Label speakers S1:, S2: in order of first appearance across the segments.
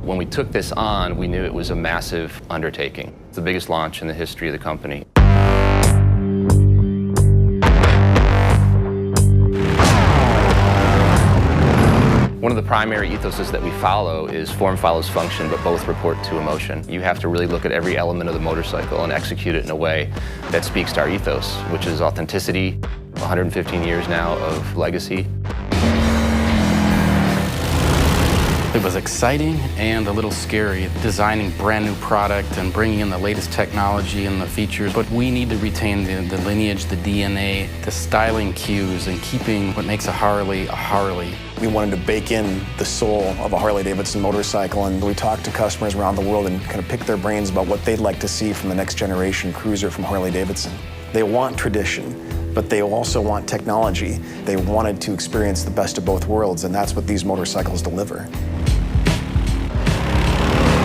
S1: When we took this on, we knew it was a massive undertaking. It's the biggest launch in the history of the company. One of the primary ethoses that we follow is form follows function, but both report to emotion. You have to really look at every element of the motorcycle and execute it in a way that speaks to our ethos, which is authenticity, 115 years now of legacy.
S2: It was exciting and a little scary, designing brand new product and bringing in the latest technology and the features, but we need to retain the lineage, the DNA, the styling cues, and keeping what makes a Harley a Harley.
S3: We wanted to bake in the soul of a Harley-Davidson motorcycle, and we talked to customers around the world and kind of picked their brains about what they'd like to see from the next generation cruiser from Harley-Davidson. They want tradition, but they also want technology. They wanted to experience the best of both worlds, and that's what these motorcycles deliver.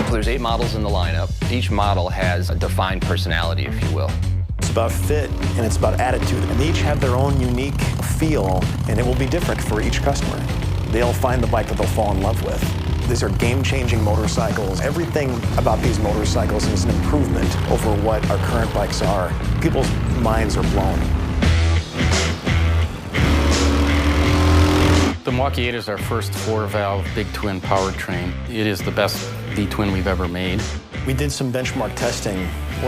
S1: So there's 8 models in the lineup. Each model has a defined personality, if you will.
S3: It's about fit and it's about attitude, and they each have their own unique feel, and it will be different for each customer. They'll find the bike that they'll fall in love with. These are game-changing motorcycles. Everything about these motorcycles is an improvement over what our current bikes are. People's minds are blown.
S2: The Milwaukee 8 is our first 4-valve big twin powertrain. It is the best V-twin we've ever made.
S3: We did some benchmark testing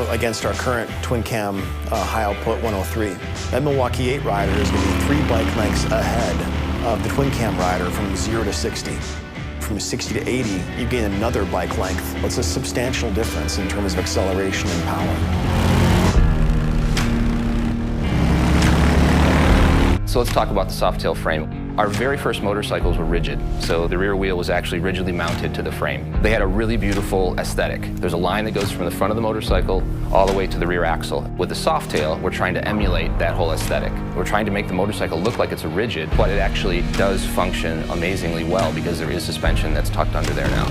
S3: against our current twin cam high output 103. That Milwaukee 8 rider is going to be 3 bike lengths ahead of the twin cam rider from 0 to 60. From 60 to 80, you gain another bike length. It's a substantial difference in terms of acceleration and power.
S1: So let's talk about the soft-tail frame. Our very first motorcycles were rigid, so the rear wheel was actually rigidly mounted to the frame. They had a really beautiful aesthetic. There's a line that goes from the front of the motorcycle all the way to the rear axle. With the soft-tail, we're trying to emulate that whole aesthetic. We're trying to make the motorcycle look like it's a rigid, but it actually does function amazingly well because there is suspension that's tucked under there now.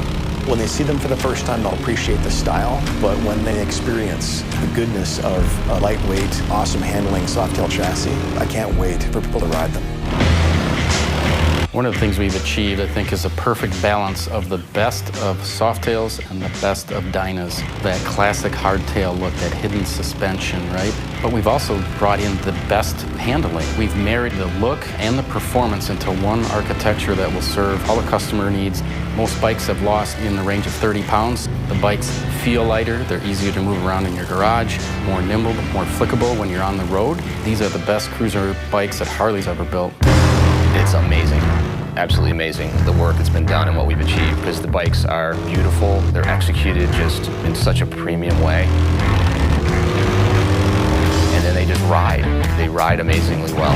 S3: When they see them for the first time, they'll appreciate the style, but when they experience the goodness of a lightweight, awesome handling soft-tail chassis, I can't wait for people to ride them.
S2: One of the things we've achieved, I think, is a perfect balance of the best of Softails and the best of Dynas. That classic hardtail look, that hidden suspension, right? But we've also brought in the best handling. We've married the look and the performance into one architecture that will serve all the customer needs. Most bikes have lost in the range of 30 pounds. The bikes feel lighter, they're easier to move around in your garage, more nimble, more flickable when you're on the road. These are the best cruiser bikes that Harley's ever built.
S1: It's amazing, absolutely amazing, the work that's been done and what we've achieved, because the bikes are beautiful, they're executed just in such a premium way. And then they just ride. They ride amazingly well.